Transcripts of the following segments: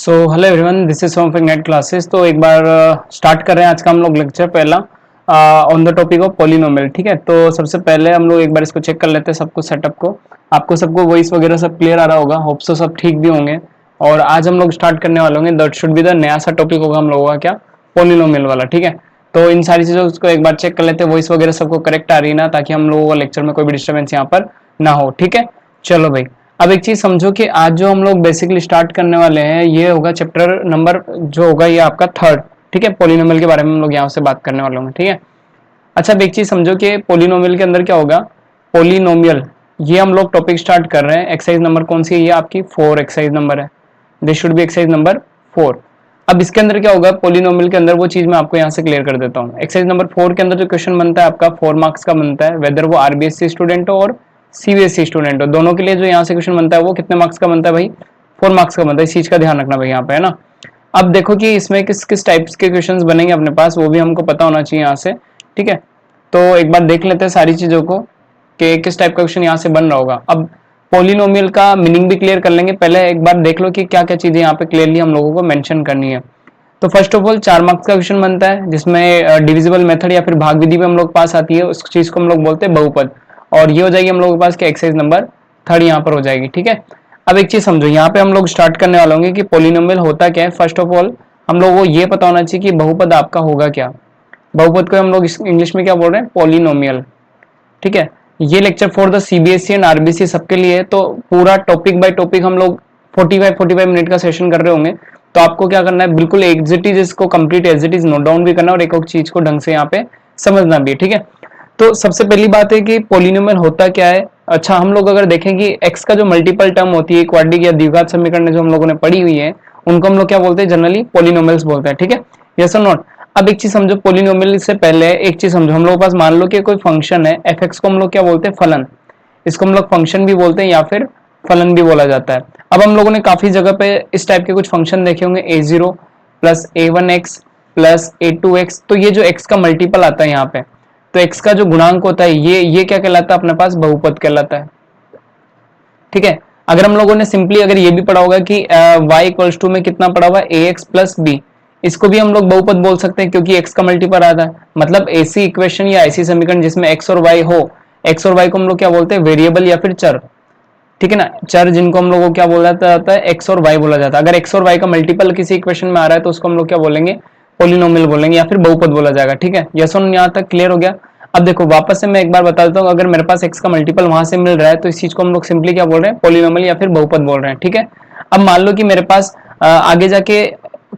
So hello everyone, this is Som from net classes. तो एक बार start कर रहे हैं आज का हम लोग लेक्चर पहला on the topic of polynomial. ठीक है, तो सबसे पहले हम लोग एक बार इसको चेक कर लेते हैं सब कुछ सेटअप को। आपको सबको वॉइस वगैरह सब क्लियर आ रहा होगा, होप सो सब ठीक भी होंगे। और आज हम लोग स्टार्ट करने वाले होंगे, दैट शुड बी द नया सा टॉपिक होगा हम लोगों का, क्या, पोलिनोमियल वाला। ठीक है, तो इन सारी चीज़ों को एक बार चेक कर लेते हैं, वॉइस वगैरह सबको करेक्ट आ रही है ना, ताकि हम लोगों को लेक्चर में कोई भी डिस्टर्बेंस यहाँ पर ना हो। ठीक है, चलो भाई। अब एक चीज समझो कि आज जो हम लोग बेसिकली स्टार्ट करने वाले हैं ये होगा चैप्टर नंबर जो होगा ये आपका थर्ड। ठीक है, पोलिनोमियल के बारे में हम लोग यहाँ से बात करने वाले होंगे। ठीक है, अच्छा अब एक चीज समझो कि पोलिनोमियल के अंदर क्या होगा, पोलिनोमियल, ये हम लोग टॉपिक स्टार्ट कर रहे हैं। एक्सरसाइज नंबर कौन सी है, ये आपकी 4 एक्सरसाइज नंबर है। This should be exercise number 4। अब इसके अंदर क्या होगा, पोलिनोमियल के अंदर वो चीज मैं आपको यहाँ से क्लियर कर देता हूँ। एक्सरसाइज नंबर 4 के अंदर जो क्वेश्चन बनता है आपका 4 मार्क्स का बनता है, वेदर वो आरबीएससी स्टूडेंट हो और सीबीएसई स्टूडेंट हो, दोनों के लिए जो यहाँ से क्वेश्चन बनता है वो कितने मार्क्स का बनता है भाई, 4 मार्क्स का बनता है। इस चीज का ध्यान रखना भाई यहाँ पे, है ना। अब देखो कि इसमें किस किस टाइप्स के क्वेश्चंस बनेंगे अपने पास, वो भी हमको पता होना चाहिए यहाँ से। ठीक है, तो एक बार देख लेते हैं सारी चीजों को कि किस टाइप का क्वेश्चन यहाँ से बन रहा होगा। अब पोलिनोमियल का मीनिंग भी क्लियर कर लेंगे, पहले एक बार देख लो कि क्या क्या चीजें यहाँ पे क्लियरली हम लोगों को मेंशन करनी है। तो फर्स्ट ऑफ ऑल 4 मार्क्स का क्वेश्चन बनता है जिसमें डिविजिबल मेथड या फिर भाग विधि भी हम लोग पास आती है, उस चीज को हम लोग बोलते हैं बहुपद। और ये हो जाएगी हम लोगों के पास कि एक्सरसाइज नंबर 3 यहाँ पर हो जाएगी। ठीक है, अब एक चीज समझो, यहाँ पे हम लोग स्टार्ट करने वाले होंगे कि पोलिनोमियल होता क्या है। फर्स्ट ऑफ ऑल हम लोग को ये पता होना चाहिए कि बहुपद आपका होगा क्या। बहुपद को हम लोग इंग्लिश में क्या बोल रहे हैं, पोलिनोमियल। ठीक है, ये lecture for the CBSE and RBC सबके लिए है, तो पूरा टॉपिक बाय टॉपिक हम लोग 45 मिनट का सेशन कर रहे होंगे। तो आपको क्या करना है, बिल्कुल एज इट इज इसको complete as it is note down भी करना और एक एक चीज को ढंग से यहाँ पे समझना भी है। ठीक है, तो सबसे पहली बात है कि पोलिनोमियल होता क्या है। अच्छा, हम लोग अगर देखें कि एक्स का जो मल्टीपल टर्म होती है, क्वाड्रिक या द्विघात समीकरण जो हम लोगों ने पढ़ी हुई है, उनको हम लोग क्या बोलते हैं, जनरली पोलिनोमियल्स बोलते हैं। ठीक है, यस और नॉट। अब एक चीज समझो, पोलिनोमियल से पहले एक चीज समझो, हम लोग के पास मान लो कि कोई फंक्शन है एफ एक्स को हम लोग क्या बोलते हैं, फलन। इसको हम लोग फंक्शन भी बोलते हैं या फिर फलन भी बोला जाता है। अब हम लोगों ने काफी जगह पे इस टाइप के कुछ फंक्शन देखे होंगे, a0 plus a1x plus a2x। तो ये जो x का मल्टीपल आता है यहाँ पे, तो x का जो गुणांक होता है ये क्या कहलाता है अपने पास, बहुपद कहलाता है। ठीक है, अगर हम लोगों ने सिंपली अगर ये भी पढ़ा होगा कि y इक्वल्स टू में कितना पढ़ा हुआ है, ax प्लस b, इसको भी हम लोग बहुपद बोल सकते हैं क्योंकि x का मल्टीपल आता है। मतलब ऐसी इक्वेशन या ऐसी समीकरण जिसमें x और y हो, x और y को हम लोग क्या बोलते हैं, वेरिएबल या फिर चर। ठीक है ना, चर जिनको हम लोग को क्या बोला जाता है, एक्स और वाई बोला जाता है। अगर एक्स और वाई का मल्टीपल किसी इक्वेशन में आ रहा है तो उसको हम लोग क्या बोलेंगे, पोलिनोमियल बोलेंगे या फिर बहुपद बोला जाएगा। ठीक है, यस और यहाँ तक क्लियर हो गया। अब देखो वापस से मैं एक बार बता देता हूँ, अगर मेरे पास एक्स का मल्टीपल वहां से मिल रहा है तो इस चीज को हम लोग सिंपली क्या बोल रहे हैं, पोलिनोमियल या फिर बहुपद बोल रहे हैं। ठीक है, अब मान लो कि मेरे पास आगे जाके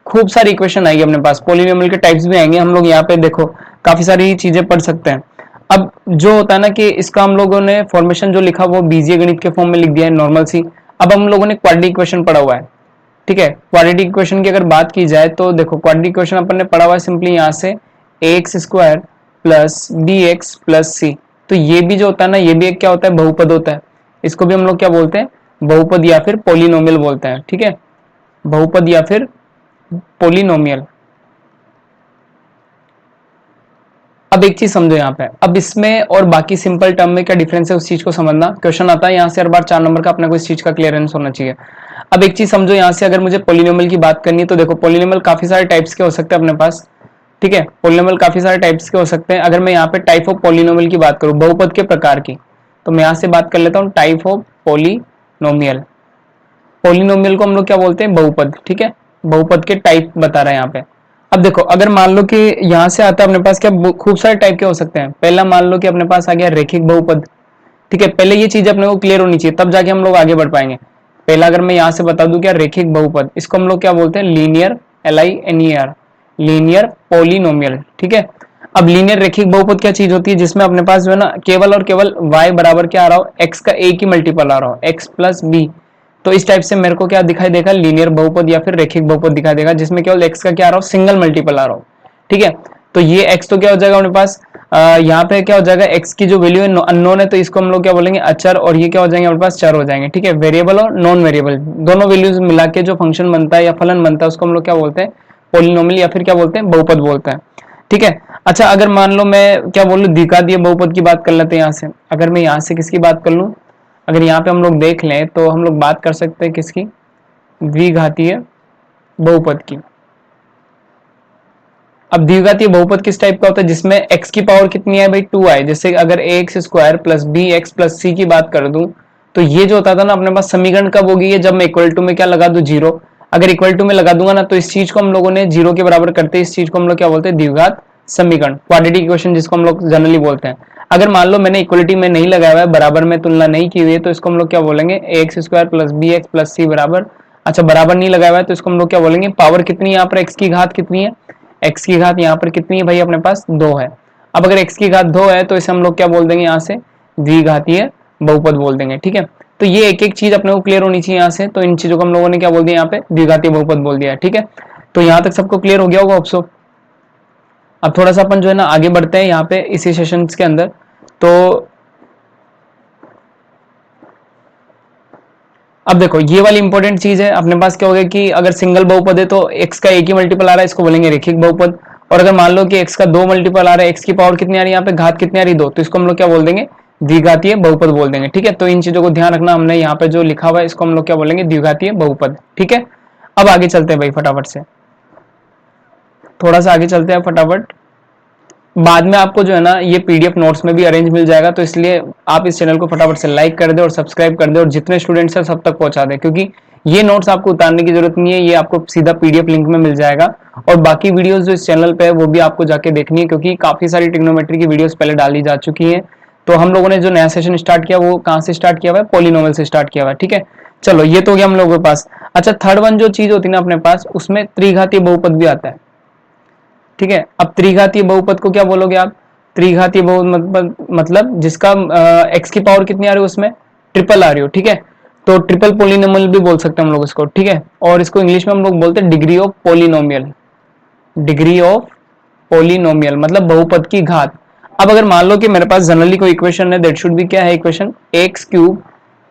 खूब सारी इक्वेशन आएगी अपने पास, पोलिनोमियल के टाइप्स भी आएंगे। हम लोग यहाँ पे देखो काफी सारी चीजें पढ़ सकते हैं। अब जो होता है ना कि इसका हम लोगों ने फॉर्मेशन जो लिखा वो बीजीय गणित के फॉर्म में लिख दिया है, नॉर्मल सी। अब हम लोगों ने क्वाड्रेटिक इक्वेशन पढ़ा हुआ है। ठीक है, क्वाड्रेटिक इक्वेशन की अगर बात की जाए तो देखो क्वाड्रेटिक इक्वेशन अपन ने पढ़ा हुआ है सिंपली यहाँ से ax square plus bx plus c। तो ये भी जो होता है ना, ये भी एक क्या होता है, बहुपद होता है। इसको भी हम लोग क्या बोलते हैं, बहुपद या फिर पोलिनोमियल बोलते हैं। ठीक है, बहुपद या फिर पोलिनोमियल। अब एक चीज समझो यहाँ पे, अब इसमें और बाकी सिंपल टर्म में क्या डिफरेंस है उस चीज को समझना। क्वेश्चन आता है यहाँ से हर बार 4 नंबर का, अपने को इस चीज का क्लियरेंस होना चाहिए। अब एक चीज समझो यहाँ से, अगर मुझे पोलिनोमियल की बात करनी है तो देखो पोलिनोमियल काफी सारे टाइप्स के हो सकते हैं अपने पास। ठीक है, पोलिनोमियल काफी सारे टाइप्स के हो सकते हैं। अगर मैं यहाँ पे टाइप ऑफ पोलिनोमियल की बात करूँ, बहुपद के प्रकार की, तो मैं यहाँ से बात कर लेता हूँ टाइप ऑफ पोलिनोमियल। पोलिनोमियल को हम लोग क्या बोलते हैं, बहुपद। ठीक है, बहुपद के टाइप बता रहे हैं यहाँ पे। अब देखो अगर मान लो कि यहाँ से आता है अपने पास क्या, खूब सारे टाइप के हो सकते हैं। पहला मान लो कि अपने पास आ गया रेखिक बहुपद। ठीक है, पहले ये चीज अपने को क्लियर होनी चाहिए, तब जाके हम लोग आगे बढ़ पाएंगे। पहला अगर मैं यहाँ से बता दूं क्या, रेखिक बहुपद, इसको हम लोग क्या बोलते हैं, लीनियर, LINER, लीनियर पोलिनोमियल। ठीक है, अब लीनियर रेखिक बहुपद क्या चीज होती है, जिसमें अपने पास जो है ना केवल और केवल y बराबर क्या आ रहा हो, x का एक ही मल्टीपल आ रहा हो, x प्लस बी। तो इस टाइप से मेरे को क्या दिखाई देगा, लीनियर बहुपद या फिर रेखिक बहुपद दिखाई देगा, जिसमें केवल x का क्या आ रहा हो, सिंगल मल्टीपल आ रहा हो। ठीक है, तो ये x तो क्या हो जाएगा अपने पास, यहाँ पे क्या हो जाएगा, x की जो वैल्यू है अननोन है, तो इसको हम लोग क्या बोलेंगे, अचर। और ये क्या हो जाएंगे अपने पास, चर हो जाएंगे। ठीक है, वेरिएबल और नॉन वेरिएबल दोनों वैल्यूज मिला के जो फंक्शन बनता है या फलन बनता है उसको हम लोग क्या बोलते हैं, पोलिनोमियल या फिर क्या बोलते हैं, बहुपद बोलते हैं। ठीक है, अच्छा अगर मान लो मैं क्या बोलूं, द्विघातीय बहुपद की बात कर लेते हैं यहाँ से। अगर मैं यहाँ से किसकी बात कर लूं, अगर यहाँ पे हम लोग देख लें तो हम लोग बात कर सकते हैं किसकी, द्विघातीय बहुपद की। अब द्विघातीय बहुपद किस टाइप का होता है, जिसमें x की पावर कितनी है भाई 2 आए। जैसे अगर ax square plus b x plus c की बात कर दूं, तो ये जो होता था ना अपने पास समीकरण कब होगी, ये जब मैं इक्वल टू में क्या लगा दूं, जीरो। अगर इक्वल टू में लगा दूंगा ना, तो इस चीज को हम लोगों ने जीरो के बराबर करते हैं, इस चीज को हम लोग क्या बोलते हैं, द्विघात समीकरण, क्वाड्रेटिक इक्वेशन जिसको हम लोग जनरली बोलते हैं। अगर मान लो मैंने इक्वलिटी में नहीं लगाया हुआ है, बराबर में तुलना नहीं की हुई है, तो इसको हम लोग क्या बोलेंगे, x square plus b x plus c बराबर, अच्छा बराबर नहीं लगाया हुआ है तो इसको हम लोग क्या बोलेंगे, पावर कितनी है यहाँ पर, एक्स की घात कितनी है, x की घात यहाँ पर कितनी है भाई अपने पास 2 है। अब अगर x की घात 2 है तो इसे हम लोग क्या बोल देंगे, यहाँ से द्विघातीय बहुपद बोल देंगे। ठीक है, तो ये एक एक चीज अपने को क्लियर होनी चाहिए यहाँ से। तो इन चीजों को हम लोगों ने क्या बोल दिया, यहाँ पे द्विघातीय बहुपद बोल दिया है। ठीक है, तो यहाँ तक सबको क्लियर हो गया होगा ऑप्सो। अब थोड़ा सा अपन जो है ना आगे बढ़ते हैं यहाँ पे इसी सेशन के अंदर। तो अब देखो ये वाली इंपॉर्टेंट चीज है, अपने पास क्या हो गया कि अगर सिंगल बहुपद है तो x का एक ही मल्टीपल आ रहा है, इसको बोलेंगे रेखिक बहुपद। और अगर मान लो कि x का 2 मल्टीपल आ रहा है, x की पावर कितनी आ रही है यहाँ पे, घात कितनी आ रही है 2, तो इसको हम लोग क्या बोल देंगे, द्विघातीय बहुपद बोल देंगे। ठीक है, तो इन चीजों को ध्यान रखना, हमने यहाँ पे जो लिखा हुआ है इसको हम लोग क्या बोलेंगे, द्विघातीय बहुपद। ठीक है, अब आगे चलते हैं भाई फटाफट से, थोड़ा सा आगे चलते हैं फटाफट। बाद में आपको जो है ना ये पीडीएफ नोट्स में भी अरेंज मिल जाएगा, तो इसलिए आप इस चैनल को फटाफट से लाइक कर दे और सब्सक्राइब कर दे और जितने स्टूडेंट्स हैं सब तक पहुंचा दे, क्योंकि ये नोट्स आपको उतारने की जरूरत नहीं है, ये आपको सीधा पीडीएफ लिंक में मिल जाएगा। और बाकी वीडियोस जो इस चैनल पे है वो भी आपको जाके देखनी है, क्योंकि काफी सारी ट्रिग्नोमेट्री की वीडियोस पहले डाली जा चुकी है। तो हम लोगों ने जो नया सेशन स्टार्ट किया वो कहाँ से स्टार्ट किया हुआ है, पॉलिनोमियल से स्टार्ट किया हुआ है। ठीक है, चलो ये तो हो गया हम लोगों के पास। अच्छा थर्ड वन जो चीज होती है ना अपने पास, उसमें त्रिघातीय बहुपद भी आता है। ठीक है, अब त्रिघातीय बहुपद को क्या बोलोगे आप, त्रिघातीय बहुपद मतलब जिसका एक्स की पावर कितनी आ रही है उसमें ट्रिपल आ रही हो। ठीक है, तो ट्रिपल पोलिनोमियल भी बोल सकते हैं हम लोग इसको। ठीक है, और इसको इंग्लिश में हम लोग बोलते हैं degree of polynomial, degree of polynomial मतलब बहुपद की घात। अब अगर मान लो कि मेरे पास जनरली कोई इक्वेशन है, दैट शुड बी क्या है equation, x cube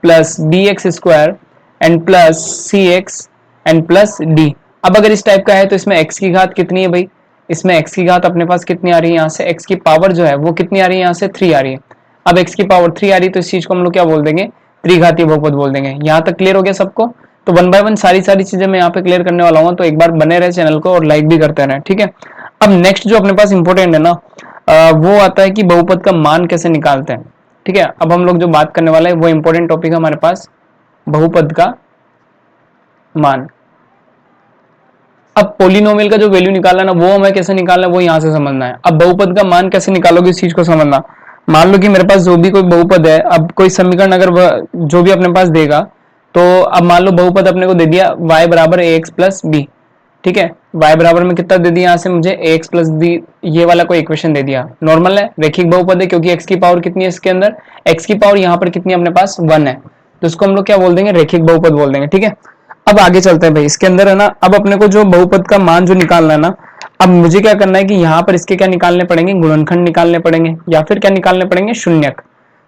plus b x square and plus c x and plus d. अब अगर इस टाइप का है तो इसमें x की घात कितनी है भाई, इसमें x की घात अपने पास कितनी आ रही है, यहाँ से x की पावर जो है वो कितनी आ रही है, यहाँ से 3 आ रही है। अब x की पावर 3 आ रही है तो इस चीज को हम लोग क्या बोल देंगे, त्रिघातीय बहुपद बोल देंगे। यहाँ तक क्लियर हो गया सबको। तो वन बाय वन सारी सारी चीजें मैं यहाँ पे क्लियर करने वाला हूँ, तो एक बार बने रहे चैनल को और लाइक भी करते रहे। ठीक है, अब नेक्स्ट जो अपने पास इंपॉर्टेंट है ना वो आता है कि बहुपद का मान कैसे निकालते हैं। ठीक है, अब हम लोग जो बात करने वाले हैं वो इंपॉर्टेंट टॉपिक है हमारे पास, बहुपद का मान। अब पोलिनोमियल का जो वैल्यू निकालना है ना वो हमें कैसे निकालना है वो यहाँ से समझना है। अब बहुपद का मान कैसे निकालोगे इस चीज को समझना। मान लो कि मेरे पास जो भी कोई बहुपद है, अब कोई समीकरण अगर जो भी अपने पास देगा, तो अब मान लो बहुपद अपने को दे दिया y बराबर ए एक्स प्लस बी। ठीक है, y बराबर में कितना दे दिया यहाँ से मुझे ए एक्स प्लस बी, ये वाला कोई इक्वेशन दे दिया। नॉर्मल है, रेखिक बहुपद है, क्योंकि x की पावर कितनी है इसके अंदर, x की पावर यहाँ पर कितनी है अपने पास 1 है, तो इसको हम लोग क्या बोल देंगे, रेखिक बहुपद बोल देंगे। ठीक है, अब आगे चलते हैं भाई इसके अंदर है ना। अब अपने को जो बहुपद का मान जो निकालना है ना, अब मुझे क्या करना है कि यहाँ पर इसके क्या निकालने पड़ेंगे, गुणनखंड निकालने पड़ेंगे या फिर क्या निकालने पड़ेंगे, शून्यक।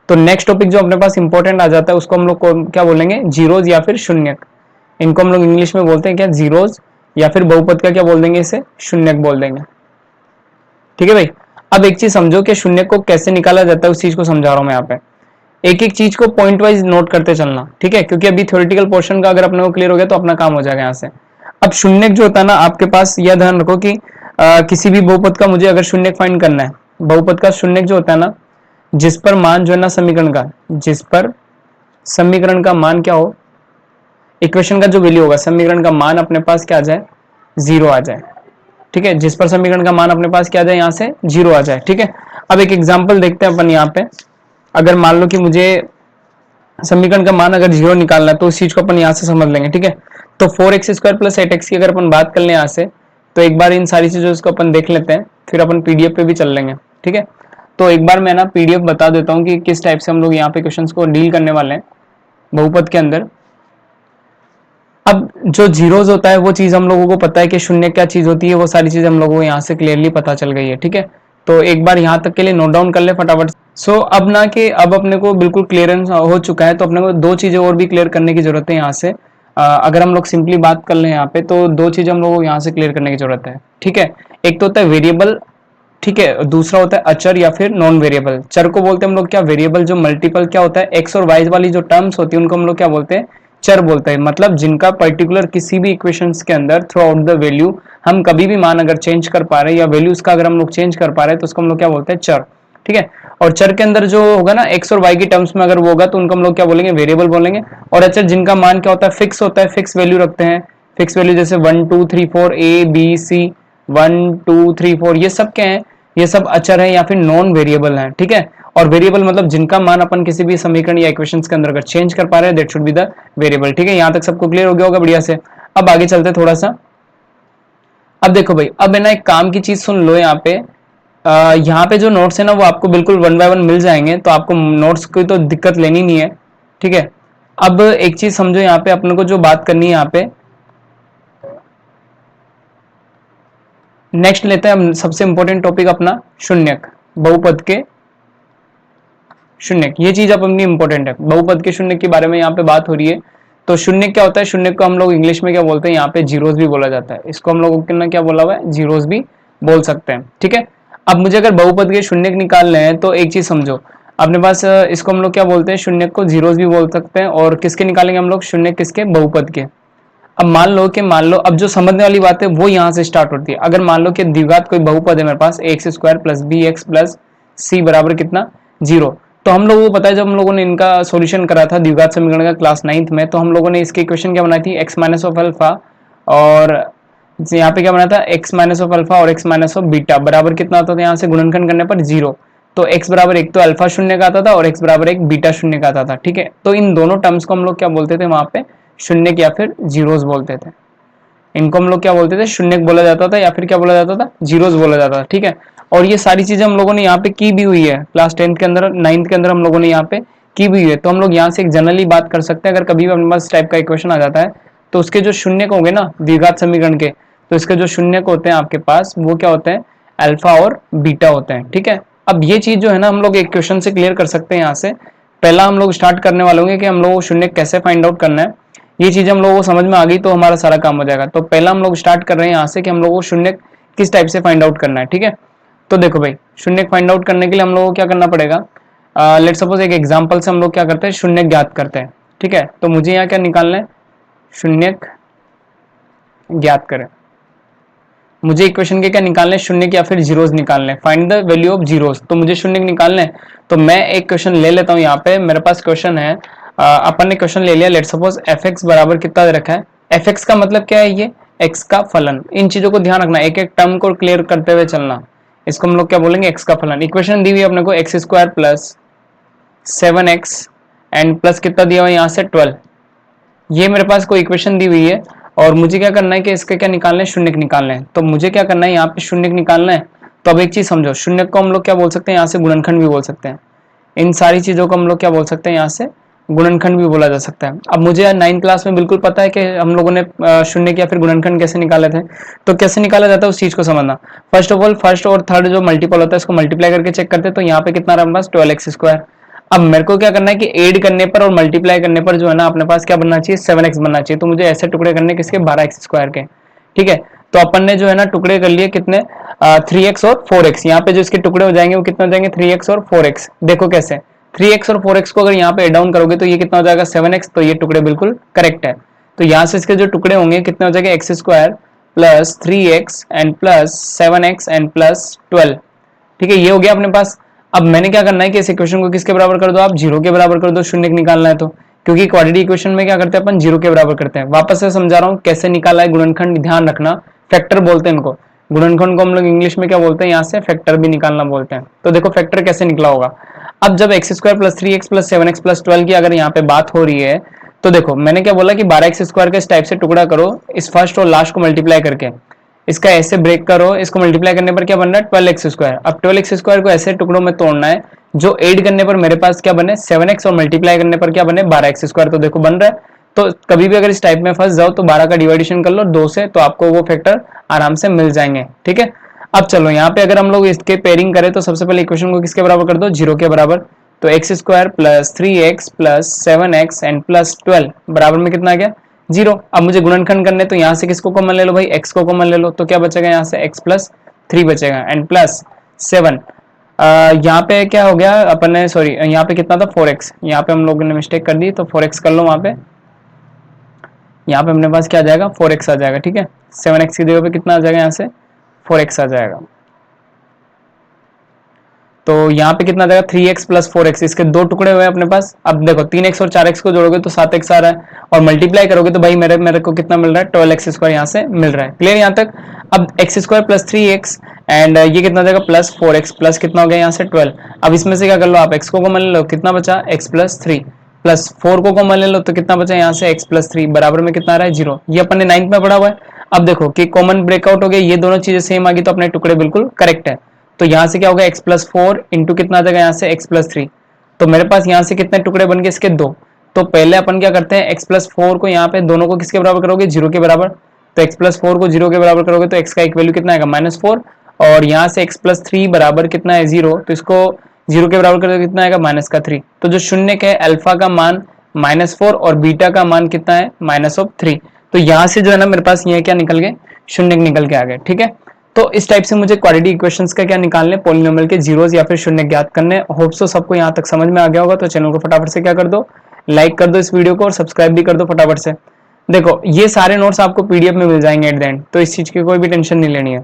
तो नेक्स्ट टॉपिक जो अपने पास इंपॉर्टेंट आ जाता है उसको हम लोग क्या बोलेंगे, जीरोज या फिर शून्यक। इनको हम लोग इंग्लिश में बोलते हैं क्या, जीरोज, या फिर बहुपद का क्या बोल देंगे, इसे शून्यक बोल देंगे। ठीक है भाई, अब एक चीज समझो कि शून्यक को कैसे निकाला जाता है, उस चीज को समझा रहा हूं मैं यहाँ पे। एक एक चीज को पॉइंट वाइज नोट करते चलना। ठीक है, क्योंकि अभी थ्योरेटिकल पोर्शन का अगर अपने को क्लियर हो गया तो अपना काम हो जाएगा यहाँ से। अब शून्यक जो होता है ना आपके पास, यह ध्यान रखो कि किसी भी बहुपद का मुझे अगर शून्यक फाइंड करना है, बहुपद का शून्यक जो होता है ना, जिस पर मान जो है ना समीकरण का, जिस पर समीकरण का मान क्या हो, इक्वेशन का जो वैल्यू होगा, समीकरण का मान अपने पास क्या आ जाए, 0 आ जाए। ठीक है, जिस पर समीकरण का मान अपने पास क्या आ जाए, यहाँ से 0 आ जाए। ठीक है, अब एक एग्जाम्पल देखते हैं अपन यहाँ पे। अगर मान लो कि मुझे समीकरण का मान अगर 0 निकालना है तो उस चीज को अपन यहाँ से समझ लेंगे। ठीक है, तो 4x स्क्वायर प्लस 8x की अगर अपन बात कर ले यहाँ से, तो एक बार इन सारी चीजों को अपन देख लेते हैं, फिर अपन पीडीएफ पे भी चल लेंगे। ठीक है, तो एक बार मैं ना पीडीएफ बता देता हूँ कि किस टाइप से हम लोग यहाँ पे क्वेश्चंस को डील करने वाले हैं बहुपद के अंदर। अब जो जीरोज होता है वो चीज हम लोगों को पता है कि शून्य क्या चीज होती है, वो सारी चीज हम लोगों को यहाँ से क्लियरली पता चल गई है। ठीक है, तो एक बार यहाँ तक के लिए नोट डाउन कर ले फटाफट। सो अब ना कि अब अपने को बिल्कुल क्लियरेंस हो चुका है, तो अपने को दो चीजें और भी क्लियर करने की जरूरत है यहाँ से। अगर हम लोग सिंपली बात कर ले यहाँ पे, तो दो चीजें हम लोगों को यहाँ से क्लियर करने की जरूरत है। ठीक है, एक तो होता है वेरिएबल, ठीक है, दूसरा होता है अचर या फिर नॉन वेरिएबल। चर को बोलते हैं हम लोग क्या, वेरिएबल। जो मल्टीपल क्या होता है, एक्स और वाई वाली जो टर्म्स होती है उनको हम लोग क्या बोलते हैं, चर बोलते हैं, मतलब जिनका पर्टिकुलर किसी भी इक्वेशंस के अंदर थ्रू आउट द वैल्यू हम कभी भी मान अगर चेंज कर पा रहे हैं या वैल्यूज का अगर हम लोग चेंज कर पा रहे हैं तो उसको हम लोग क्या बोलते हैं, चर। ठीक है, और चर के अंदर जो होगा ना एक्स और वाई की टर्म्स में अगर वो होगा तो उनको हम लोग क्या बोलेंगे, वेरिएबल बोलेंगे। और अच्छा, जिनका मान क्या होता है, फिक्स होता है, फिक्स वैल्यू रखते हैं, फिक्स वैल्यू जैसे 1 2 3 4 ए बी सी, 1 2 3 4 ये सब क्या है, ये सब अचर है या फिर नॉन वेरिएबल है। ठीक है, और वेरिएबल मतलब जिनका मान अपन किसी भी समीकरण या इक्वेशंस के अंदर अगर चेंज कर पा रहे हैं, that should be the variable. ठीक है, यहां तक सबको क्लियर हो गया होगा बढ़िया से। अब आगे चलते थोड़ा सा। अब देखो भाई, अब है ना एक काम की चीज सुन लो यहाँ पे। यहाँ पे जो नोट्स है ना वो आपको बिल्कुल 1 बाय 1 मिल जाएंगे, तो आपको नोट्स की तो दिक्कत लेनी नहीं है। ठीक है, अब एक चीज समझो, यहाँ पे अपने को जो बात करनी है, यहाँ पे नेक्स्ट लेते हैं हम सबसे इंपॉर्टेंट टॉपिक अपना, शून्यक, बहुपद के शून्यक। ये चीज अपनी इंपॉर्टेंट है, बहुपद के शून्य के बारे में यहाँ पे बात हो रही है। तो शून्य क्या होता है, शून्य को हम लोग इंग्लिश में क्या बोलते हैं, यहाँ पे जीरोस भी बोला जाता है, इसको हम लोग क्या बोला हुआ है, जीरोस भी बोल सकते हैं। ठीक है, अब मुझे अगर बहुपद के शून्य निकालने हैं तो एक चीज समझो, अपने पास इसको हम लोग क्या बोलते हैं, शून्य को जीरोस भी बोल सकते हैं। और किसके निकालेंगे हम लोग, शून्य किसके, बहुपद के। अब मान लो अब जो समझने वाली बात है वो यहाँ से स्टार्ट होती है। अगर मान लो कि द्विघात कोई बहुपद है मेरे पास, x square plus b x plus c बराबर कितना, 0। तो हम लोगों को पता है, जब हम लोगों ने इनका सॉल्यूशन करा था द्विघात समीकरण का क्लास 9th में, तो हम लोगों ने इसकी इक्वेशन क्या बनाई थी, एक्स माइनस ऑफ अल्फा, और यहाँ पे क्या बना था, एक्स माइनस ऑफ अल्फा और एक्स माइनस ऑफ बीटा बराबर कितना होता था, यहाँ से गुणनखंड करने पर 0। तो x बराबर एक तो अल्फा शून्य का आता था और x बराबर एक बीटा शून्य का आता था। ठीक है, तो इन दोनों टर्म्स को हम लोग क्या बोलते थे वहां पे, शून्य या फिर जीरोस बोलते थे। इनको हम लोग क्या बोलते थे, शून्य बोला जाता था या फिर क्या बोला जाता था, जीरोस बोला जाता था। ठीक है, और ये सारी चीजें हम लोगों ने यहाँ पे की भी हुई है, क्लास 10th के अंदर, 9th के अंदर हम लोगों ने यहाँ पे की भी हुई है। तो हम लोग यहाँ से एक जनरली बात कर सकते हैं, अगर कभी भी अपने पास टाइप का इक्वेशन आ जाता है तो उसके जो शून्य होंगे ना द्विघात समीकरण के, तो इसके जो शून्य होते हैं आपके पास वो क्या होते हैं, अल्फा और बीटा होते हैं। ठीक है, अब ये चीज जो है ना हम लोग एक क्वेश्चन से क्लियर कर सकते हैं। यहाँ से पहला हम लोग स्टार्ट करने वाले होंगे कि हम लोग शून्य कैसे फाइंड आउट करना है। ये चीजें हम लोगों को समझ में आ गई तो हमारा सारा काम हो जाएगा। तो पहला हम लोग स्टार्ट कर रहे हैं यहाँ से कि हम लोगों को शून्य किस टाइप से फाइंड आउट करना है। ठीक है, तो देखो भाई, शून्य फाइंड आउट करने के लिए हम लोगों को क्या करना पड़ेगा, लेट सपोज एक एग्जांपल से हम लोग क्या करते हैं, शून्य ज्ञात करते हैं। ठीक है, तो मुझे यहाँ क्या निकालना है, शून्य ज्ञात करें। मुझे इक्वेशन के क्या निकालने हैं, शून्य या फिर जीरोस निकालने हैं, find the value of zeros. तो मुझे शून्य निकालने हैं, तो मैं एक क्वेश्चन ले लेता हूँ। यहाँ पे मेरे पास क्वेश्चन है, अपन ने क्वेश्चन ले लिया, लेट सपोज एफ एक्स बराबर कितना दे रखा है। एफ एक्स का मतलब क्या है, ये एक्स का फलन। इन चीजों को ध्यान रखना, एक एक टर्म को क्लियर करते हुए चलना। इसको हम लोग क्या बोलेंगे, एक्स का फलन। इक्वेशन दी हुई है अपने को, x square plus 7x and plus कितना दिया हुआ है यहाँ से 12। ये मेरे पास कोई इक्वेशन दी हुई है और मुझे क्या करना है कि इसके क्या निकालना है, शून्य निकालना है। तो मुझे क्या करना है, यहाँ पे शून्य निकालना है। तो अब एक चीज समझो, शून्य को हम लोग क्या बोल सकते हैं, यहाँ से गुणनखंड भी बोल सकते हैं। इन सारी चीजों को हम लोग क्या बोल सकते हैं, यहाँ से गुणनखंड भी बोला जा सकता है। अब मुझे 9th क्लास में बिल्कुल पता है कि हम लोगों ने शून्य या फिर गुणनखंड कैसे निकाले थे। तो कैसे निकाला जाता है उस चीज को समझना। फर्स्ट ऑफ ऑल, फर्स्ट और थर्ड जो मल्टीपल होता है उसको मल्टीप्लाई करके चेक करते हैं। तो यहाँ पे कितना रहा हमारे पास, 12x स्क्वायर। अब मेरे को क्या करना है कि ऐड करने पर और मल्टीप्लाई करने पर जो है ना अपने पास क्या बनना चाहिए, 7x बनना चाहिए। तो मुझे ऐसे टुकड़े करने किसके, 12x स्क्वायर के। ठीक है, तो अपन ने जो है ना टुकड़े कर लिए कितने, 3x और 4x। यहाँ पे जो इसके टुकड़े हो जाएंगे वो कितने हो जाएंगे, 3x और 4x। देखो कैसे, 3x और 4x को अगर यहाँ पे एड डाउन करोगे तो ये कितना हो जाएगा, 7x। तो ये टुकड़े बिल्कुल करेक्ट है। तो यहाँ से इसके जो टुकड़े होंगे कितने हो जाएंगे, x square plus 3x and plus 7x and plus 12। ठीक है, ये हो गया अपने पास। अब मैंने क्या करना है कि इस इक्वेशन को किसके बराबर कर दो, आप 0 के बराबर कर दो, शून्य निकालना है तो। क्योंकि क्वाड्रेटिक इक्वेशन में क्या करते हैं अपन, 0 के बराबर करते हैं। वापस से समझा रहा हूँ कैसे निकाला है गुणनखंड, ध्यान रखना। फैक्टर बोलते हैं इनको, गुणनखंड को हम लोग इंग्लिश में क्या बोलते हैं, यहाँ से फैक्टर भी निकालना बोलते हैं। तो देखो फैक्टर कैसे निकला होगा। अब जब x square plus 3x plus 7x plus 12 की अगर यहाँ पे बात हो रही है, तो देखो मैंने क्या बोला कि 12x स्क्वायर के इस टाइप से टुकड़ा करो, इस फर्स्ट और लास्ट को मल्टीप्लाई करके इसका ऐसे ब्रेक करो, इसको मल्टीप्लाई करने पर क्या बन रहा है, 12x स्क्वायर। अब 12x स्क्वायर को ऐसे टुकड़ों में तोड़ना है जो ऐड करने पर मेरे पास क्या बने, 7x, और मल्टीप्लाई करने पर क्या बने, 12x स्क्वायर। तो देखो बन रहा है। तो कभी भी अगर इस टाइप में फंस जाओ तो 12 का डिवाइडेशन कर लो 2 से, तो आपको वो फैक्टर आराम से मिल जाएंगे। ठीक है, अब चलो यहाँ पे अगर हम लोग इसके पेयरिंग करें तो सबसे पहले इक्वेशन को किसके बराबर कर दो, 0 के बराबर। तो x square plus 3x plus 7x and plus 12 बराबर में कितना आ गया, 0। अब मुझे गुणनखंड करने, तो यहाँ से किसको कॉमन ले लो भाई, x को कॉमन ले लो। तो क्या बचेगा यहाँ से, x प्लस 3 बचेगा एंड प्लस 7। यहाँ पे क्या हो गया अपन ने, सॉरी यहाँ पे कितना था 4x, यहाँ पे हम लोगों ने मिस्टेक कर दी, तो 4x कर लो वहां पे। यहाँ पे अपने पास क्या आ जाएगा 4x आ जाएगा, ठीक है। 7x की जगह पे कितना आ जाएगा यहाँ से 4x आ जाएगा। तो यहाँ पे कितना आ जाएगा 3x प्लस 4x, इसके दो टुकड़े हुए अपने पास। अब देखो 3x और 4x को जोड़ोगे तो 7x आ रहा है, और मल्टीप्लाई करोगे तो भाई मेरे को कितना मिल रहा है 12x स्क्वायर यहाँ से मिल रहा है। क्लियर यहाँ तक। अब x square plus 3x and ये कितना आ जाएगा प्लस 4x प्लस कितना हो गया यहाँ से 12। अब इसमें से क्या कर लो आप x को कॉमन ले लो, कितना बचा x प्लस 3 प्लस 4 को कॉमन ले लो तो कितना बचा यहाँ से x प्लस 3 बराबर में कितना आ रहा है 0। ये अपने 9th में पढ़ा हुआ है। अब देखो कि कॉमन ब्रेकआउट हो गया, ये दोनों चीजें सेम आ गई तो अपने टुकड़े बिल्कुल करेक्ट है। तो यहाँ से क्या होगा x प्लस 4 इंटू कितना आ जाएगा यहाँ से x प्लस 3। तो मेरे पास यहाँ से कितने टुकड़े बन गए इसके 2। तो पहले अपन क्या करते हैं x प्लस 4 को यहाँ पे दोनों को किसके बराबर करोगे 0 के बराबर। तो x प्लस 4 को 0 के बराबर करोगे तो x का एक वैल्यू कितना आएगा -4, और यहाँ से x प्लस 3 बराबर कितना है 0, तो इसको 0 के बराबर करोगे कितना आएगा -3। तो जो शून्य है अल्फा का मान -4 और बीटा का मान कितना है -3। तो यहाँ से जो है ना मेरे पास ये क्या निकल गए शून्य निकल के आ गए, ठीक है। तो इस टाइप से मुझे क्वाड्रेटिक इक्वेशंस का क्या निकालने पॉलिनोमियल के जीरोस या फिर शून्य ज्ञात करने। होप सो सबको यहाँ तक समझ में आ गया होगा। तो चैनल को फटाफट से क्या कर दो लाइक कर दो इस वीडियो को, और सब्सक्राइब भी कर दो फटाफट से। देखो ये सारे नोट्स आपको पीडीएफ में मिल जाएंगे एट द एंड, तो इस चीज की कोई भी टेंशन नहीं लेनी है।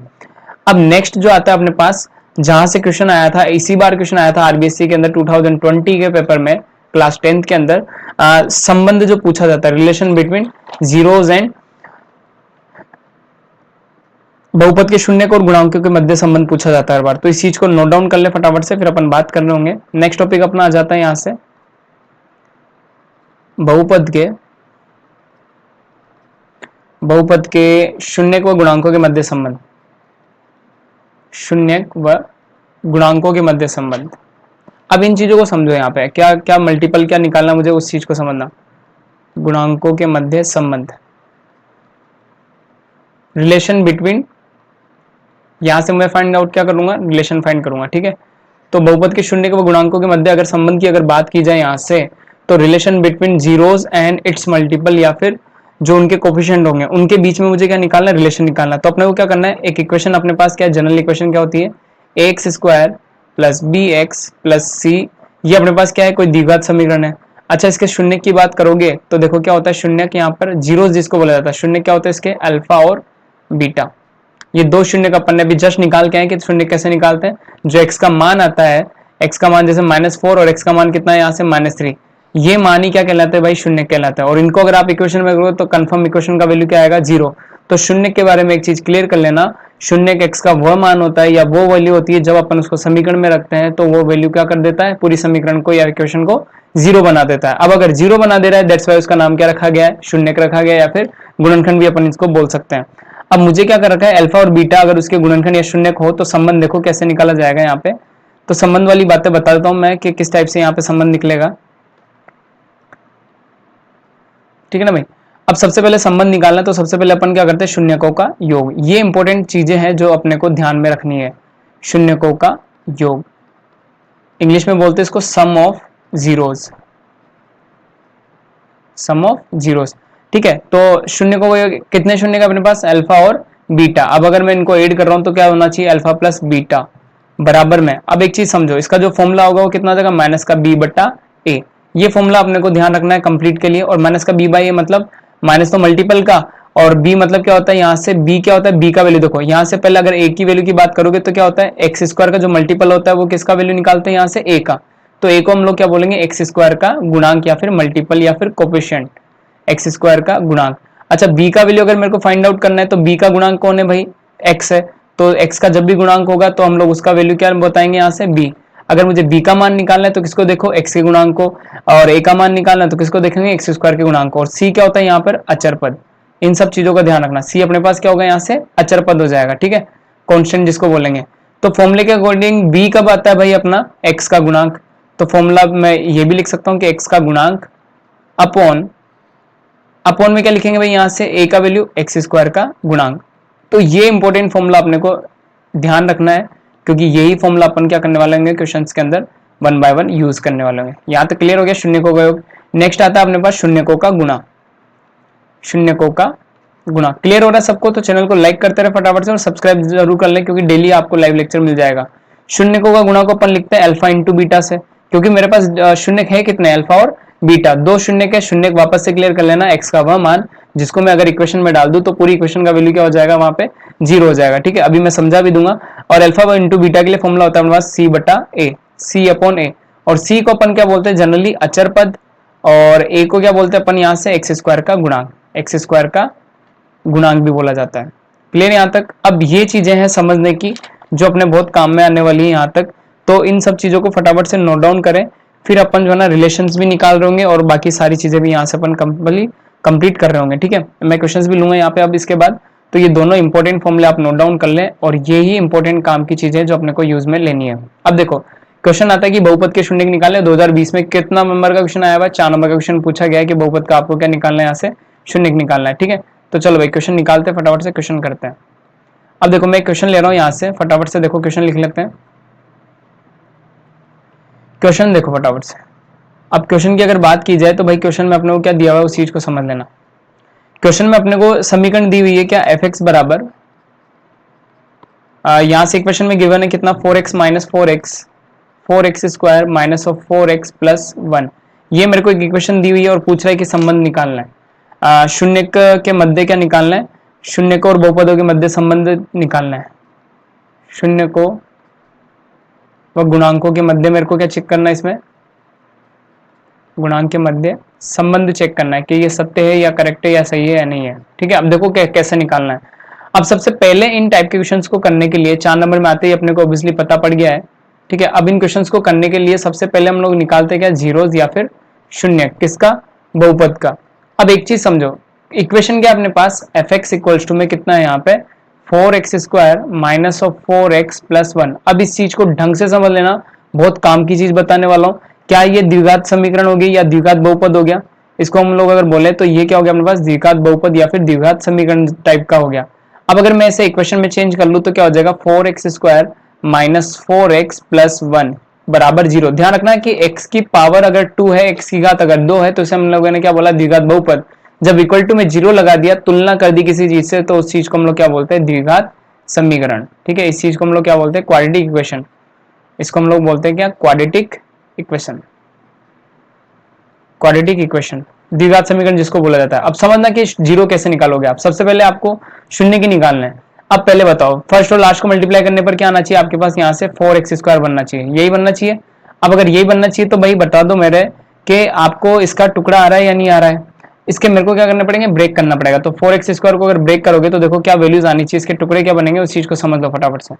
अब नेक्स्ट जो आता है अपने पास, जहां से क्वेश्चन आया था इसी बार क्वेश्चन आया था आरबीएससी के अंदर 2020 के पेपर में क्लास 10th के अंदर, संबंध जो पूछा जाता है रिलेशन बिटवीन जीरोस एंड बहुपद के शून्य और गुणांकों के मध्य संबंध पूछा जाता है हर बार। तो इस चीज को नोट डाउन कर ले फटाफट से, फिर अपन बात कर रहे होंगे। नेक्स्ट टॉपिक अपना आ जाता है यहां से बहुपद के शून्य व गुणांकों के मध्य संबंध, शून्य व गुणांकों के मध्य संबंध। अब इन चीजों को समझो, यहाँ पे क्या क्या मल्टीपल क्या निकालना मुझे उस चीज को समझना। गुणांकों के मध्य संबंध, रिलेशन बिटवीन, यहां से मैं फाइंड आउट क्या करूंगा रिलेशन फाइंड करूंगा, ठीक है। तो बहुपद के शून्य व गुणांकों के मध्य अगर संबंध की अगर बात की जाए यहां से, तो relation between zeros and it's multiple, या फिर जो उनके कोफिशिएंट होंगे उनके बीच में मुझे क्या निकालना है रिलेशन निकालना। तो अपने को क्या करना है, एक इक्वेशन अपने पास क्या है जनरल इक्वेशन क्या होती है x square plus b x plus c, ये अपने पास क्या है कोई द्विघात समीकरण है। अच्छा इसके शून्य की बात करोगे तो देखो क्या होता है शून्य के यहाँ पर जीरोस जिसको बोला जाता है, शून्य क्या होता है इसके अल्फा और बीटा। ये दो शून्य का अपन ने अभी जस्ट निकाल के आए कि शून्य कैसे निकालते हैं। जो x का मान आता है, x का मान जैसे -4 और x का मान कितना है यहाँ से -3, ये मान ही क्या कहलाता है भाई शून्य कहलाता है। और इनको अगर आप इक्वेशन में करोगे तो कंफर्म इक्वेशन का वैल्यू क्या आएगा 0। तो शून्य के बारे में एक चीज क्लियर कर लेना, शून्य x का वह मान होता है या वो वैल्यू होती है जब अपन उसको समीकरण में रखते हैं तो वो वैल्यू क्या कर देता है पूरी समीकरण को या इक्वेशन को 0 बना देता है। अब अगर 0 बना दे रहा है दैट्स वाई उसका नाम क्या रखा गया है शून्य रखा गया, या फिर गुणनखंड भी अपन इसको बोल सकते हैं। अब मुझे क्या कर रखा है अल्फा और बीटा अगर उसके गुणनखंड या शून्य हो तो संबंध देखो कैसे निकाला जाएगा यहाँ पे। तो संबंध वाली बातें बता देता हूं मैं कि किस टाइप से यहाँ पे संबंध निकलेगा, ठीक है ना भाई। अब सबसे पहले संबंध निकालना, तो सबसे पहले अपन क्या करते हैं शून्यकों का योग। ये इंपॉर्टेंट चीजें हैं जो अपने को ध्यान में रखनी है। शून्यकों का योग, इंग्लिश में बोलते हैं इसको sum of zeros, sum of zeros, ठीक है। तो शून्य को कितने शून्य का अपने पास अल्फा और बीटा। अब अगर मैं इनको ऐड कर रहा हूं तो क्या होना चाहिए अल्फा प्लस बीटा बराबर में। अब एक चीज समझो, इसका जो फॉर्मूला होगा वो कितना हो जाएगा माइनस का बी बटा ए। ये फॉर्मूला अपने को ध्यान रखना है कंप्लीट के लिए। और माइनस का बी बाई ए मतलब माइनस तो मल्टीपल का, और बी मतलब क्या होता है यहाँ से बी क्या होता है बी का वैल्यू देखो यहाँ से पहले अगर ए की वैल्यू की बात करोगे तो क्या होता है एक्स स्क्वायर का जो मल्टीपल होता है वो किसका वैल्यू निकालते हैं यहाँ से ए का। तो ए को हम लोग क्या बोलेंगे एक्स स्क्वायर का गुणांक या फिर मल्टीपल या फिर कोफिशिएंट, एक्स स्क्वायर का गुणांक। अच्छा बी का वैल्यू अगर मेरे को फाइंड आउट करना है तो बी का गुणांक कौन है भाई एक्स है। तो एक्स का जब भी गुणांक होगा तो हम लोग उसका वैल्यू क्या बताएंगे यहाँ से बी। अगर मुझे बी का मान निकालना है तो किसको देखो एक्स के गुणांक को, और ए का मान निकालना है तो किसको देखेंगे एक्स स्क्वायर के गुणांक को। और सी क्या होता है यहाँ पर अचर पद। इन सब चीजों का ध्यान रखना। सी अपने पास क्या होगा यहाँ से अचर पद हो जाएगा, ठीक है, कॉन्स्टेंट जिसको बोलेंगे। तो फॉर्मूले के अकॉर्डिंग बी कब आता है भाई अपना एक्स का गुणांक। तो फॉर्मूला मैं ये भी लिख सकता हूँ कि एक्स का गुणांक अपॉन में क्या लिखेंगे भाई यहाँ से ए का वैल्यू एक्स स्क्वायर का गुणांक। तो ये इंपॉर्टेंट फॉर्मूला अपने को ध्यान रखना है, क्योंकि यही फॉर्मूला अपन क्या करने वाले होंगे क्वेश्चंस के अंदर 1 बाय 1 यूज करने वाले होंगे। यहाँ तक क्लियर हो गया शून्यकों का योग। नेक्स्ट आता है अपने पास शून्यकों का गुणा, शून्यकों का गुणा। क्लियर हो रहा है सबको। तो चैनल को लाइक करते रहे फटाफट से और सब्सक्राइब जरूर कर लें, क्योंकि डेली आपको लाइव लेक्चर मिल जाएगा। शून्यकों का गुणा को अपन लिखते हैं अल्फा इंटू बीटा से, क्योंकि मेरे पास शून्य है कितने अल्फा और बीटा, दो शून्य के शून्य वापस से क्लियर कर लेना, एक्स का वह मान जिसको मैं अगर इक्वेशन में डाल दूं तो पूरी इक्वेशन का वैल्यू क्या हो जाएगा, वहां पे जीरो हो जाएगा। ठीक है, अभी मैं समझा भी दूंगा। और अल्फा इंटू बीटा के लिए फॉर्मूला होता है हमारे पास सी बटा ए, सी अपॉन ए। और सी को अपन क्या बोलते हैं जनरली, अचर पद, और ए को क्या बोलते हैं अपन यहाँ से एक्स स्क्वायर का गुणांक, एक्स स्क्वायर का गुणांक भी बोला जाता है। क्लियर यहाँ तक? अब ये चीजें हैं समझने की जो अपने बहुत काम में आने वाली है यहाँ तक, तो इन सब चीजों को फटाफट से नोट डाउन करें, फिर अपन जो है ना रिलेशंस भी निकाल रहे होंगे और बाकी सारी चीजें भी यहाँ से अपन कंप्लीट कर रहे होंगे। ठीक है, मैं क्वेश्चंस भी लूंगा यहाँ पे अब इसके बाद, तो ये दोनों इंपॉर्टेंट फॉर्मूले आप नोट डाउन कर लें, और ये ही इंपॉर्टेंट काम की चीजें जो अपने को यूज में लेनी है। अब देखो क्वेश्चन आता है कि बहुपद के शून्य निकाले। 2020 में कितना नंबर का क्वेश्चन आया हुआ है, 4 नंबर का क्वेश्चन पूछा गया है कि बहुपद का आपको क्या निकालना है, यहाँ से शून्य निकालना है। ठीक है, तो चलो भाई क्वेश्चन निकालते हैं, फटाफट से क्वेश्चन करते हैं। अब देखो मैं क्वेश्चन ले रहा हूं यहाँ से, फटाफट से देखो क्वेश्चन लिख लेते हैं। क्वेश्चन देखो फटाफट से। अब क्वेश्चन की अगर बात की जाए तो भाई क्वेश्चन में अपने को क्या दिया हुआ है उस चीज को समझ लेना। क्वेश्चन में अपने को समीकरण दी हुई है क्या, एफ एक्स बराबर, यहाँ से इक्वेशन में गिवन है कितना, 4x minus 4x square minus of 4x plus 1। ये मेरे को एक इक्वेशन दी हुई है और पूछ रहा है कि संबंध निकालना है, शून्य के मध्य क्या निकालना है, शून्य को और बहुपदों के मध्य संबंध निकालना है, शून्य को व गुणांकों के मध्य मेरे को क्या चेक करना है, इसमें गुणांक के मध्य संबंध चेक करना है कि ये सत्य है या करेक्ट है या सही है या नहीं है। ठीक है, अब देखो कैसे निकालना है। अब सबसे पहले इन टाइप के क्वेश्चंस को करने के लिए 4 नंबर में आते ही अपने को ऑब्वियसली पता पड़ गया है। ठीक है, अब इन क्वेश्चंस को करने के लिए सबसे पहले हम लोग निकालते क्या, जीरोस या फिर शून्य, किसका, बहुपद का। अब एक चीज समझो, इक्वेशन क्या अपने पास, एफ एक्स इक्वल्स टू में कितना है यहाँ पे 4x square minus of 4x plus 1। अब इस चीज को ढंग से समझ लेना, बहुत काम की चीज बताने वाला हूँ। क्या ये द्विघात समीकरण हो गई या द्विघात बहुपद हो गया, इसको हम लोग अगर बोले तो ये क्या हो गया अपने पास, द्विघात बहुपद या फिर द्विघात समीकरण टाइप का हो गया। अब अगर मैं इसे इक्वेशन में चेंज कर लूं तो क्या हो जाएगा, 4x square minus 4x plus 1 बराबर 0। ध्यान रखना कि x की पावर अगर 2 है, x की घात अगर 2 है, तो इसे हम लोगों ने क्या बोला, द्विघात बहुपद। जब इक्वल टू में 0 लगा दिया, तुलना कर दी किसी चीज से, तो उस चीज को हम लोग क्या बोलते हैं, द्विघात समीकरण। ठीक है, इस चीज को हम लोग क्या बोलते हैं, क्वाड्रेटिक इक्वेशन। इसको हम लोग बोलते हैं क्या, क्वाड्रेटिक इक्वेशन, क्वाड्रेटिक इक्वेशन, द्विघात समीकरण जिसको बोला जाता है। अब समझना कि जीरो कैसे निकालोगे आप। सबसे पहले आपको शून्य की निकालना है। अब पहले बताओ, फर्स्ट और लास्ट को मल्टीप्लाई करने पर क्या आना चाहिए आपके पास, यहाँ से 4x स्क्वायर बनना चाहिए, यही बनना चाहिए। अब अगर यही बनना चाहिए तो भाई बता दो मेरे कि आपको इसका टुकड़ा आ रहा है या नहीं आ रहा है। इसके मेरे को क्या करना पड़ेगा, ब्रेक करना पड़ेगा। तो 4x स्क्वायर को अगर ब्रेक करोगे तो देखो क्या वैल्यूज आनी चाहिए, इसके टुकड़े क्या बनेंगे, उस चीज को समझ लो फटाफट से।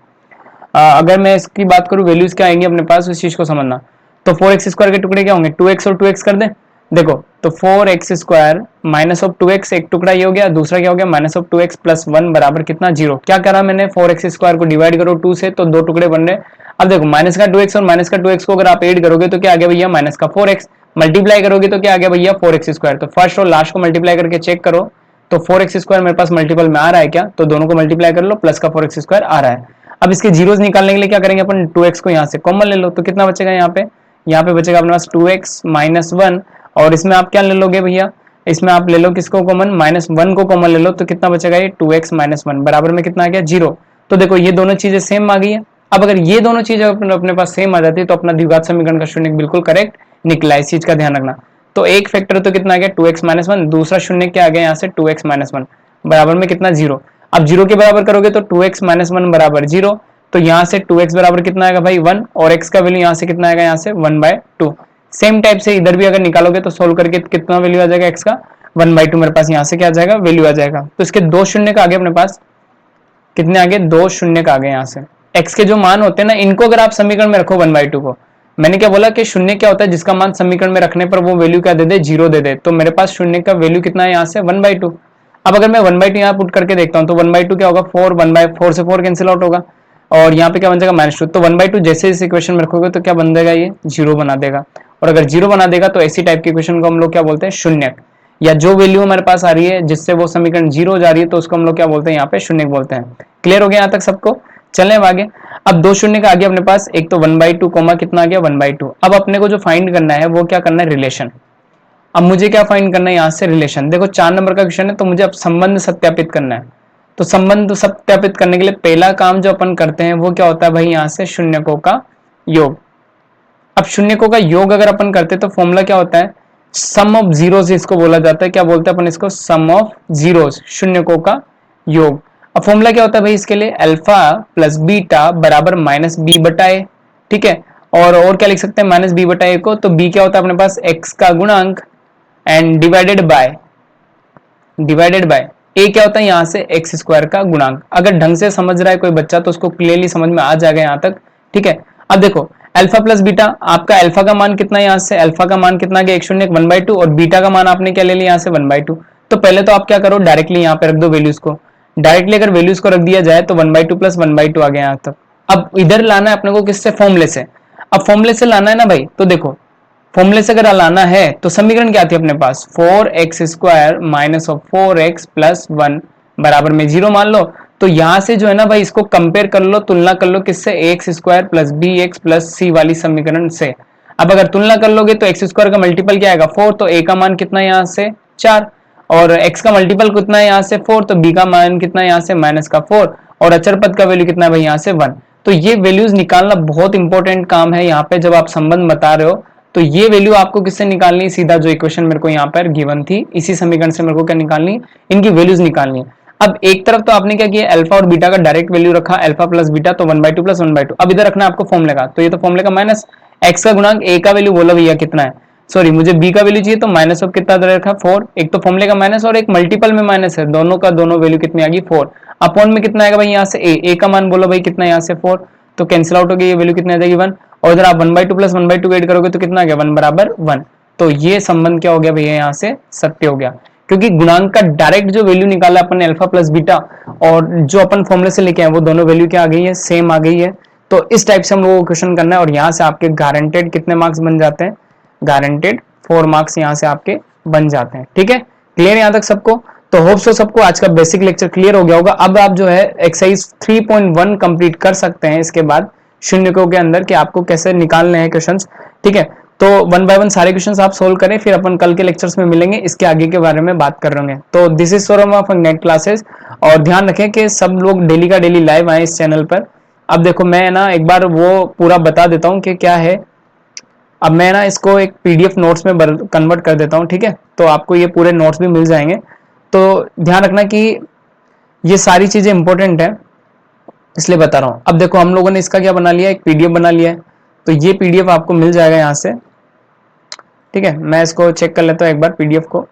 अगर मैं इसकी बात करूं वैल्यूज क्या आएंगे अपने पास, उस चीज को समझना। तो 4x स्क्वायर के टुकड़े क्या होंगे, 2x और 2x कर दें। देखो तो 4x square minus of 2x, एक टुकड़ा ये हो गया, दूसरा क्या हो गया माइनस ऑफ 2x प्लस 1 बराबर कितना, 0। क्या करा मैंने, 4x स्क्वायर को डिवाइड करो 2 से, तो दो टुकड़े बन रहे। अब देखो माइनस का 2x और माइनस का 2x को अगर आप ऐड करोगे तो क्या आ गया भैया, माइनस का 4x। मल्टीप्लाई करोगे तो क्या आ गया भैया, 4x स्क्वायर। तो फर्स्ट और लास्ट को मल्टीप्लाई करके चेक करो, तो 4x स्क्वायर मेरे पास मल्टीपल में आ रहा है क्या, तो दोनों को मल्टीप्लाई कर लो, प्लस का 4x स्क्वायर आ रहा है। अब इसके जीरोस निकालने के लिए क्या करेंगे अपन, 2x को यहाँ से कॉमन ले लो, तो कितना बचेगा यहाँ पे बचेगा अपने पास 2x माइनस 1, और इसमें आप क्या ले लोगे भैया, इसमें आप ले लो किसको कॉमन, माइनस 1 को कॉमन ले लो, तो कितना बचेगा ये 2x माइनस 1 बराबर में कितना आ गया, 0। तो देखो ये दोनों चीजें सेम आ गई है। अब अगर ये दोनों चीजें अपने पास सेम आ जाती है तो अपना द्विघात समीकरण का शून्य बिल्कुल करेक्ट निकला, इस चीज का ध्यान रखना। तो एक फैक्टर तो कितना आ गया 2x माइनस 1, दूसरा शून्य क्या आ गया यहाँ से 2x माइनस 1 बराबर में कितना, 0। अब 0 के बराबर करोगे तो 2x माइनस 1 बराबर 0, तो यहाँ से 2x बराबर कितना आएगा भाई 1, और x का वैल्यू यहाँ से कितना आएगा, यहाँ से 1/2। सेम टाइप से इधर भी अगर निकालोगे तो सोल्व करके कितना वैल्यू आ जाएगा x का, 1/2 मेरे पास यहाँ से क्या आ जाएगा, वैल्यू आ जाएगा। तो इसके दो शून्य का आगे अपने पास कितने आगे, दो शून्य का आगे यहाँ से। x के जो मान होते हैं ना, इनको अगर आप समीकरण में रखो 1/2 को, मैंने क्या बोला कि शून्य क्या होता है, जिसका मान समीकरण में रखने पर वो वैल्यू क्या दे दे, 0 दे दे। तो मेरे पास शून्य का वैल्यू कितना है यहाँ से 1/2। अब अगर मैं 1/2 यहाँ पुट करके देखता हूँ तो 1/2 क्या होगा, 4, 1/4 से 4 कैंसिल आउट होगा, और यहाँ पे क्या बन जाएगा -2। तो 1/2 जैसे इस इक्वेशन में रखोगे तो क्या बन देगा, ये 0 बना देगा। और अगर 0 बना देगा तो ऐसी टाइप की इक्वेशन को हम लोग क्या बोलते हैं, शून्यक, या जो वैल्यू हमारे पास आ रही है जिससे वो समीकरण 0 हो जा रही है तो उसको हम लोग क्या बोलते हैं, यहाँ पे शून्यक बोलते हैं। क्लियर हो गया यहाँ तक सबको, चलें अब आगे। अब दो शून्य का आगे अपने पास एक तो 1/2 कोमा कितना आ गया 1/2। अब अपने को जो फाइंड करना है वो क्या करना है, रिलेशन। अब मुझे क्या फाइंड करना है यहाँ से, रिलेशन। देखो 4 नंबर का क्वेश्चन है तो मुझे अब संबंध सत्यापित करना है। तो संबंध सत्यापित करने के लिए पहला काम जो अपन करते हैं वो क्या होता है भाई, यहाँ से शून्यकों का योग। अब शून्यकों का योग अगर अपन करते तो फॉर्मूला क्या होता है, सम ऑफ जीरोस इसको बोला जाता है, क्या बोलते हैं अपन इसको, सम ऑफ जीरोस, शून्यकों का योग। अब फॉर्मूला क्या होता है भाई इसके लिए, अल्फा प्लस बीटा बराबर माइनस बी बटा ए, ठीक है। और क्या लिख सकते हैं माइनस बी बटा ए को, तो बी क्या होता है अपने पास एक्स का गुणांक एंड डिवाइडेड बाय ए क्या होता है यहाँ से एक्स स्क्वायर का गुणांक। अगर ढंग से समझ रहा है कोई बच्चा तो उसको क्लियरली समझ में आ जाएगा यहाँ तक, ठीक है। अब देखो अल्फा प्लस बीटा, आपका अल्फा का मान कितना है यहाँ से, अल्फा का मान कितना गया 1 1/2, और बीटा का मान आपने क्या ले लिया यहाँ से 1/2। तो पहले तो आप क्या करो डायरेक्टली यहाँ पे रख दो वैल्यूज को, डायरेक्टली अगर वैल्यूज को रख दिया जाए तो 1/2 प्लस 1/2 आ गया यहाँ तक। अब इधर लाना है अपने को किससे, फॉर्मूले से। अब फॉर्मूले से लाना है ना भाई, तो देखो फॉर्मूले से अगर लाना है तो समीकरण क्या थी अपने पास, 4x² minus of 4x plus 1 बराबर में 0 मान लो। तो यहां से जो है ना भाई इसको कंपेयर कर लो, तुलना कर लो किससे, x² plus bx plus c वाली समीकरण से। अब अगर तुलना कर लोगे तो x² का मल्टीपल क्या आएगा 4, तो a का मान कितना है यहाँ से 4, और x का मल्टीपल कितना है यहाँ से 4, तो b का मान कितना है यहाँ से माइनस का 4, और अचर पद का वैल्यू कितना है भाई यहाँ से 1। तो ये वैल्यूज निकालना बहुत इंपॉर्टेंट काम है यहाँ पे, जब आप संबंध बता रहे हो तो ये वैल्यू आपको किससे निकालनी है, सीधा जो इक्वेशन मेरे को यहाँ पर गिवन थी इसी समीकरण से मेरे को क्या निकालनी, इनकी वैल्यूज निकालनी है। अब एक तरफ तो आपने क्या किया, अल्फा और बीटा का डायरेक्ट वैल्यू रखा, अल्फा प्लस बीटा तो 1/2 प्लस 1/2। अब इधर रखना आपको फॉर्मूले का, तो ये तो फॉर्मूले का माइनस एक्स का गुणांक, ए का वैल्यू बोला भैया कितना है, सॉरी मुझे बी का वैल्यू चाहिए, तो माइनस ऑफ कितना दे रखा 4, एक तो फॉर्मूले का माइनस और एक मल्टीपल में माइनस है, दोनों का दोनों वैल्यू कितनी आ गई 4, अपॉन में कितना आएगा भाई यहाँ से ए का मान बोलो भाई कितना है यहाँ से 4, तो कैंसिल आउट हो गई, ये वैल्यू कितनी आ जाएगी 1, और इधर आप 1/2 प्लस 1/2 ऐड करोगे तो कितना आ गया 1 बराबर 1। तो ये संबंध क्या हो गया भैया यहाँ से सत्य हो गया, क्योंकि गुणांक का डायरेक्ट जो वैल्यू निकाला अपन ने अल्फा प्लस बीटा, और जो अपन फॉर्मूले से लेके आए वो दोनों वैल्यू क्या आ गई है, सेम आ गई है। तो इस टाइप से हम लोगों को क्वेश्चन करना है, और यहाँ से आपके गारंटेड कितने मार्क्स बन जाते हैं, गारंटेड 4 मार्क्स यहाँ से आपके बन जाते हैं, ठीक है। क्लियर यहाँ तक सबको, तो होप सो सबको आज का बेसिक लेक्चर क्लियर हो गया होगा। अब आप जो है एक्सरसाइज 3.1 कंप्लीट कर सकते हैं इसके बाद शून्यकों के अंदर, कि आपको कैसे निकालने हैं क्वेश्चंस, ठीक है। तो 1 बाय 1 सारे क्वेश्चंस आप सोल्व करें, फिर अपन कल के लेक्चर्स में मिलेंगे, इसके आगे के बारे में बात कर रहे हैं। तो this is Saurabh of net classes, और ध्यान रखें कि सब लोग डेली का डेली लाइव आए इस चैनल पर। अब देखो मैं ना एक बार वो पूरा बता देता हूँ कि क्या है। अब मैं ना इसको एक पीडीएफ नोट्स में कन्वर्ट कर देता हूँ, ठीक है, तो आपको ये पूरे नोट्स भी मिल जाएंगे। तो ध्यान रखना कि ये सारी चीजें इंपॉर्टेंट है, इसलिए बता रहा हूँ। अब देखो हम लोगों ने इसका क्या बना लिया, एक पीडीएफ बना लिया है, तो ये पीडीएफ आपको मिल जाएगा यहाँ से, ठीक है। मैं इसको चेक कर लेता हूँ एक बार पीडीएफ को,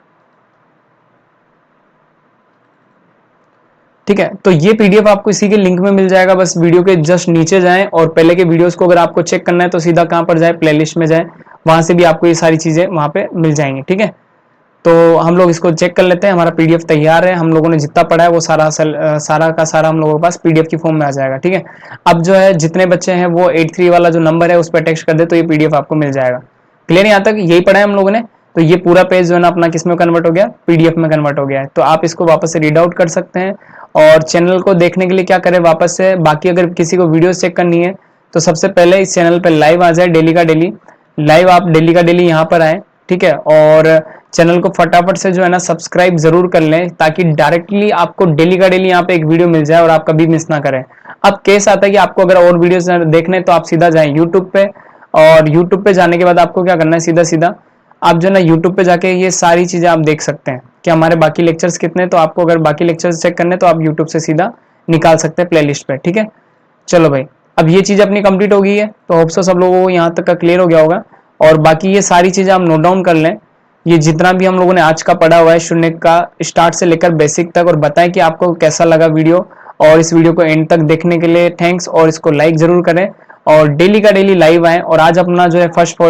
ठीक है। तो ये पीडीएफ आपको इसी के लिंक में मिल जाएगा, बस वीडियो के जस्ट नीचे जाएं, और पहले के वीडियोस को अगर आपको चेक करना है तो सीधा कहाँ पर जाए, प्लेलिस्ट में जाए, वहां से भी आपको ये सारी चीजें वहां पे मिल जाएंगी, ठीक है। तो हम लोग इसको चेक कर लेते हैं, हमारा पीडीएफ तैयार है, हम लोगों ने जितना पढ़ा है वो सारा का सारा हम लोगों के पास पीडीएफ की फॉर्म में आ जाएगा, ठीक है। अब जो है जितने बच्चे हैं वो 83 वाला जो नंबर है उस पर टेक्स्ट कर दे तो ये पीडीएफ आपको मिल जाएगा। क्लियर यहाँ तक, यही पढ़ा है हम लोगों ने। तो ये पूरा पेज जो है ना अपना किस में कन्वर्ट हो गया, पीडीएफ में कन्वर्ट हो गया है। तो आप इसको वापस से रीड आउट कर सकते हैं, और चैनल को देखने के लिए क्या करें वापस से, बाकी अगर किसी को वीडियो चेक करनी है तो सबसे पहले इस चैनल पर लाइव आ जाए, डेली का डेली लाइव, आप डेली का डेली यहाँ पर आए, ठीक है। और चैनल को फटाफट से जो है ना सब्सक्राइब जरूर कर लें, ताकि डायरेक्टली आपको डेली का डेली यहाँ पे एक वीडियो मिल जाए और आप कभी मिस ना करें। अब केस आता है कि आपको अगर और वीडियोस देखने तो आप सीधा जाएं यूट्यूब पे, और यूट्यूब पे जाने के बाद आपको क्या करना है, सीधा सीधा आप जो है ना यूट्यूब पे जाके ये सारी चीजें आप देख सकते हैं कि हमारे बाकी लेक्चर्स कितने, तो आपको अगर बाकी लेक्चर्स चेक करने तो आप यूट्यूब से सीधा निकाल सकते हैं प्लेलिस्ट पे, ठीक है। चलो भाई, अब ये चीज अपनी कंप्लीट हो गई है, तो होप सो सब लोगों को यहाँ तक का क्लियर हो गया होगा। और बाकी ये सारी चीजें आप नोट डाउन कर लें, ये जितना भी हम लोगों ने आज का पढ़ा हुआ है शून्य का स्टार्ट से लेकर बेसिक तक, और बताएं कि आपको कैसा लगा वीडियो। और इस वीडियो को एंड तक देखने के लिए थैंक्स, और इसको लाइक जरूर करें, और डेली का डेली लाइव आए। और आज अपना जो है फर्स्ट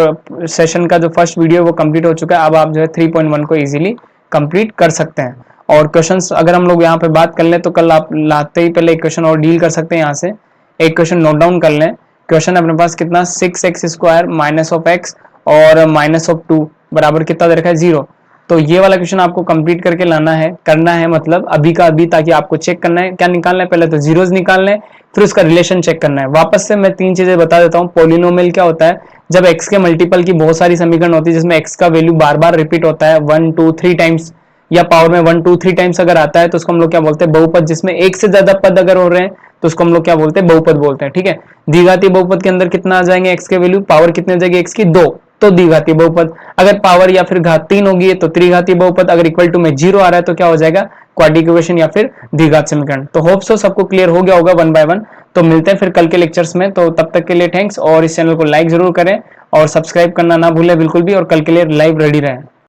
सेशन का जो फर्स्ट वीडियो है वो कंप्लीट हो चुका है। अब आप जो है 3.1 को इजीली कंप्लीट कर सकते हैं। और क्वेश्चंस अगर हम लोग यहाँ पे बात कर लें तो कल आप लाते ही पहले एक क्वेश्चन और डील कर सकते हैं। यहाँ से एक क्वेश्चन नोट डाउन कर लें, क्वेश्चन अपने पास कितना 6x² माइनस ऑफ x और माइनस ऑफ 2 बराबर कितना दे रखा है 0। तो ये वाला क्वेश्चन आपको कंप्लीट करके लाना है, करना है मतलब अभी का अभी, ताकि आपको चेक करना है क्या निकालना है, पहले तो जीरोस निकालना है, फिर उसका रिलेशन चेक करना है। वापस से मैं 3 चीजें बता देता हूँ। पॉलिनोमियल क्या होता है, जब x के मल्टीपल की बहुत सारी समीकरण होती है जिसमें x का वैल्यू बार बार रिपीट होता है 1 2 3 टाइम्स, या पावर में 1 2 3 टाइम्स अगर आता है तो उसको हम लोग क्या बोलते हैं बहुपद। जिसमें एक से ज्यादा पद अगर हो रहे हैं तो उसको हम लोग क्या बोलते हैं बहुपद बोलते हैं, ठीक है। द्विघाती बहुपद के अंदर कितना आ जाएंगे x के वैल्यू, पावर कितनी आ जाएगी x की 2, तो द्विघातीय बहुपद, अगर पावर या फिर घात 3 होगी तो त्रिघातीय बहुपद, अगर इक्वल टू में 0 आ रहा है तो क्या हो जाएगा, क्वाड्रेटिक इक्वेशन या फिर द्विघात समीकरण। तो होप सो सबको क्लियर हो गया होगा 1 बाय 1। तो मिलते हैं फिर कल के लेक्चर्स में, तो तब तक के लिए थैंक्स, और इस चैनल को लाइक जरूर करें और सब्सक्राइब करना ना भूलें बिल्कुल भी, और कल के लिए लाइव रेडी रहें।